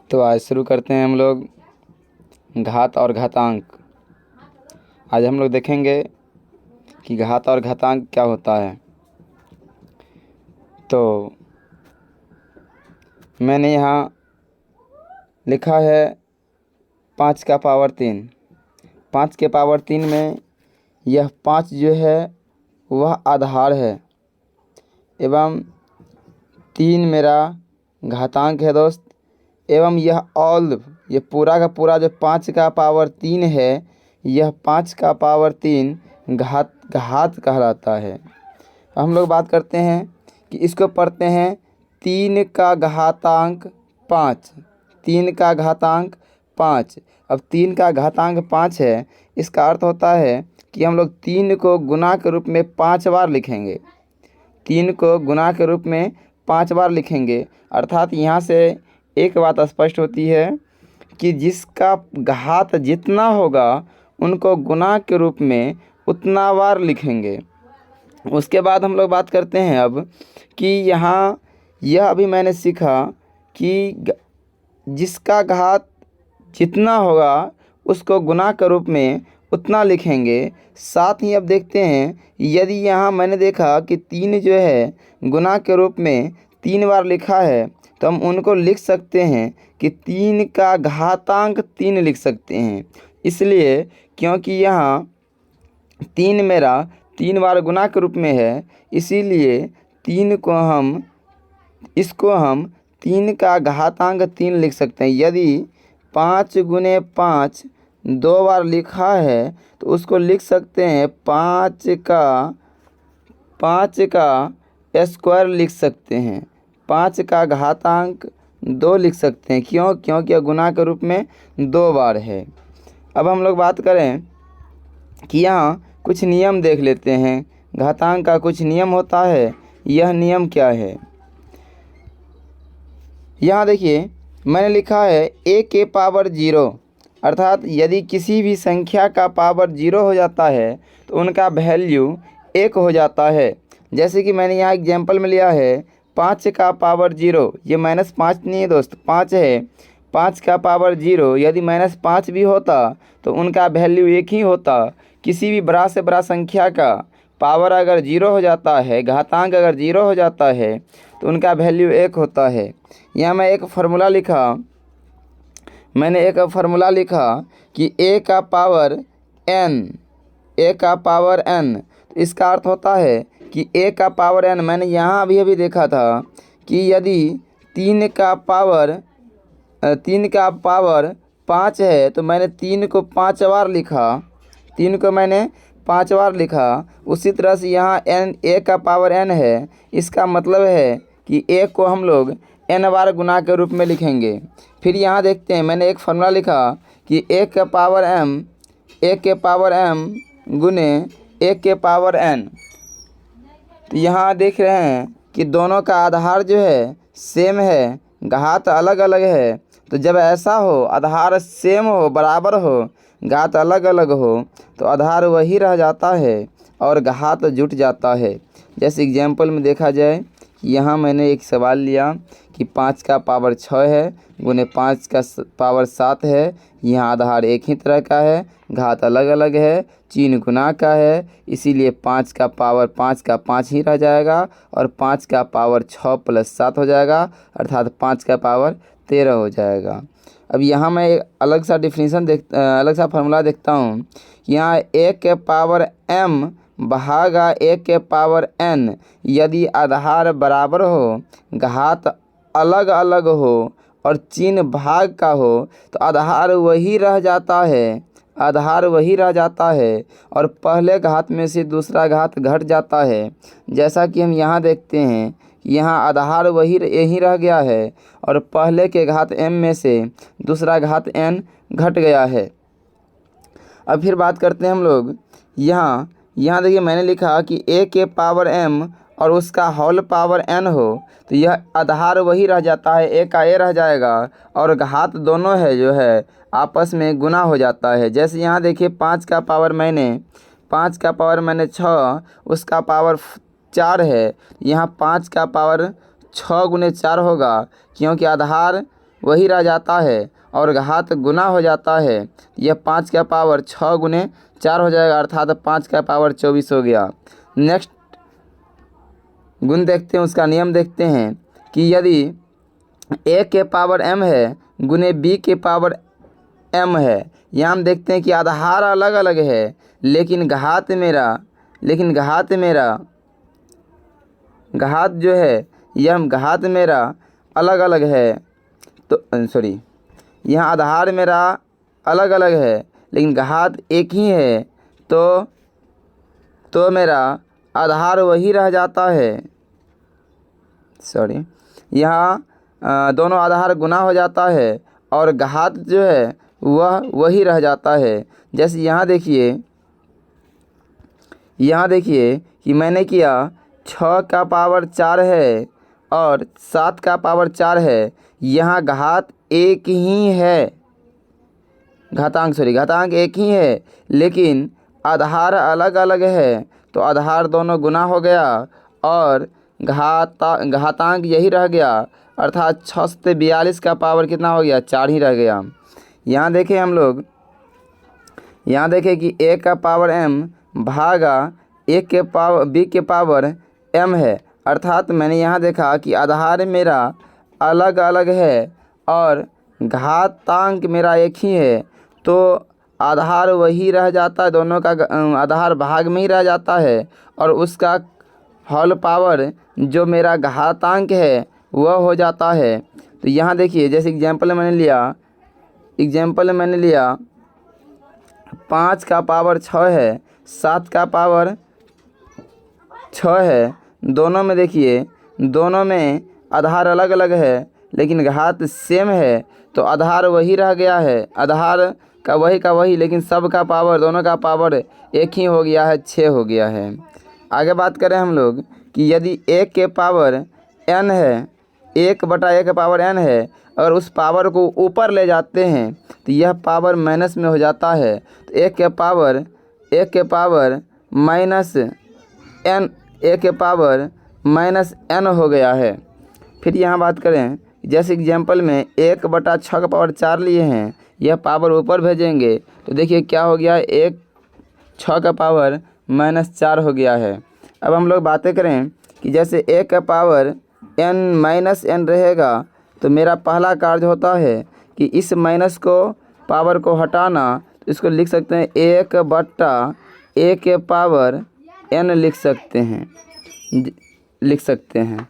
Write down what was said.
तो आज शुरू करते हैं हम लोग घात और घातांक। आज हम लोग देखेंगे कि घात और घातांक क्या होता है। तो मैंने यहाँ लिखा है 5 का पावर 3। 5 के पावर 3 में यह 5 जो है वह आधार है एवं 3 मेरा घातांक है दोस्त। एवं ये पूरा का पूरा जो 5 का पावर 3 है, यह 5 का पावर 3 घात कहलाता है। हम लोग बात करते हैं कि इसको पढ़ते हैं 3 का घातांक 5। 3 का घातांक 5। अब 3 का घातांक 5 है, इसका अर्थ होता है कि हम लोग 3 को गुना के रूप में 5 बार लिखेंगे। 3 को गुना के रूप में 5 बार लिखेंगे। अर्थात यहाँ से एक बात स्पष्ट होती है कि जिसका घात जितना होगा उनको गुना के रूप में उतना बार लिखेंगे। उसके बाद हम लोग बात करते हैं अब कि यहाँ यह अभी मैंने सीखा कि जिसका घात जितना होगा उसको गुना के रूप में उतना लिखेंगे। साथ ही अब देखते हैं, यदि यहाँ मैंने देखा कि 3 जो है गुना के रूप में 3 बार लिखा है, तो हम उनको लिख सकते हैं कि 3 का घातांक 3 लिख सकते हैं। इसलिए क्योंकि यहाँ 3 मेरा 3 बार गुना के रूप में है, इसीलिए इसको हम 3 का घातांक 3 लिख सकते हैं। यदि 5 गुने 5 2 बार लिखा है तो उसको लिख सकते हैं 5 का स्क्वायर लिख सकते हैं। 5 का घातांक 2 लिख सकते हैं। क्योंकि यह गुना के रूप में 2 बार है। अब हम लोग बात करें कि यहाँ कुछ नियम देख लेते हैं। घातांक का कुछ नियम होता है। यह नियम क्या है? यहाँ देखिए मैंने लिखा है a के पावर 0। अर्थात यदि किसी भी संख्या का पावर 0 हो जाता है तो उनका वैल्यू 1 हो जाता है। जैसे कि मैंने यहाँ एग्जाम्पल में लिया है 5 का पावर 0। ये -5 नहीं है दोस्त, 5 है। 5 का पावर 0 यदि -5 भी होता तो उनका वैल्यू 1 ही होता। किसी भी बड़ा से बड़ा संख्या का पावर अगर 0 हो जाता है, घातांक अगर 0 हो जाता है तो उनका वैल्यू 1 होता है। यहाँ मैंने एक फार्मूला लिखा कि a का पावर n। तो इसका अर्थ होता है कि a का पावर n। मैंने यहाँ अभी देखा था कि यदि 3 का पावर 5 है तो मैंने 3 को 5 बार लिखा। 3 को मैंने 5 बार लिखा। उसी तरह से यहाँ a का पावर n है। इसका मतलब है कि a को हम लोग n बार गुना के रूप में लिखेंगे। फिर यहाँ देखते हैं, मैंने एक फार्मूला लिखा कि a के पावर m गुने a के पावर n। तो यहाँ देख रहे हैं कि दोनों का आधार जो है सेम है, घात अलग अलग है। तो जब ऐसा हो, आधार सेम हो, बराबर हो, घात अलग अलग हो, तो आधार वही रह जाता है और घात जुट जाता है। जैसे एग्जाम्पल में देखा जाए, यहाँ मैंने एक सवाल लिया कि 5 का पावर 6 है गुने 5 का पावर 7 है। यहाँ आधार एक ही तरह का है, घात अलग अलग है, चिन्ह गुना का है, इसीलिए 5 का पावर 5 ही रह जाएगा और 5 का पावर 6 + 7 हो जाएगा, अर्थात 5 का पावर 13 हो जाएगा। अब यहाँ मैं एक अलग सा फार्मूला देखता हूँ। यहाँ a के पावर m भागा a के पावर n। यदि आधार बराबर हो, घात अलग अलग हो और चिन्ह भाग का हो तो आधार वही रह जाता है और पहले घात में से दूसरा घात घट जाता है। जैसा कि हम यहाँ देखते हैं, यहाँ आधार यही रह गया है और पहले के घात m में से दूसरा घात n घट गया है। अब फिर बात करते हैं हम लोग, यहाँ देखिए मैंने लिखा कि a के पावर m और उसका होल पावर n हो तो यह आधार वही रह जाता है, a का a रह जाएगा और घात दोनों है जो है आपस में गुना हो जाता है। जैसे यहाँ देखिए 5 का पावर मैंने 6, उसका पावर 4 है। यहाँ 5 का पावर 6 गुने 4 होगा, क्योंकि आधार वही रह जाता है और घात गुना हो जाता है। यह 5 का पावर 6 गुने 4 हो जाएगा, अर्थात 5 का पावर 24 हो गया। नेक्स्ट गुण देखते हैं, उसका नियम देखते हैं कि यदि a के पावर m है गुने b के पावर m है। यहाँ हम देखते हैं कि आधार अलग अलग है लेकिन घात जो है यह घात मेरा अलग अलग है। तो सॉरी, यहाँ आधार मेरा अलग अलग है लेकिन घात एक ही है, तो मेरा आधार वही रह जाता है। सॉरी, यहाँ दोनों आधार गुना हो जाता है और घात जो है वह वही रह जाता है। जैसे यहाँ देखिए कि मैंने किया 6 का पावर 4 है और 7 का पावर 4 है। यहाँ घात एक ही है, घातांक एक ही है लेकिन आधार अलग अलग है, तो आधार दोनों गुना हो गया और घातांक यही रह गया, अर्थात 6 से 42 का पावर कितना हो गया, 4 ही रह गया। यहाँ देखें हम लोग, यहाँ देखें कि a का पावर m भागा a के पावर b के पावर m है, अर्थात मैंने यहाँ देखा कि आधार मेरा अलग अलग है और घातांक मेरा एक ही है, तो आधार वही रह जाता है, दोनों का आधार भाग में ही रह जाता है और उसका होल पावर जो मेरा घातांक है वह हो जाता है। तो यहाँ देखिए, जैसे एग्जाम्पल मैंने लिया 5 का पावर 6 है, 7 का पावर 6 है। दोनों में देखिए, दोनों में आधार अलग अलग है लेकिन घात सेम है, तो आधार वही रह गया है, आधार का वही लेकिन सब का पावर, दोनों का पावर एक ही हो गया है, 6 हो गया है। आगे बात करें हम लोग कि यदि 1 के पावर n है, 1/1 के पावर n है और उस पावर को ऊपर ले जाते हैं तो यह पावर माइनस में हो जाता है। तो 1 के पावर माइनस n हो गया है। फिर यहाँ बात करें, जैसे एग्जाम्पल में 1/6 का पावर 4 लिए हैं, यह पावर ऊपर भेजेंगे तो देखिए क्या हो गया, 6 का पावर -4 हो गया है। अब हम लोग बातें करें कि जैसे 1 का पावर n रहेगा तो मेरा पहला कार्य होता है कि इस माइनस को पावर को हटाना, तो इसको लिख सकते हैं 1/a के पावर n लिख सकते हैं।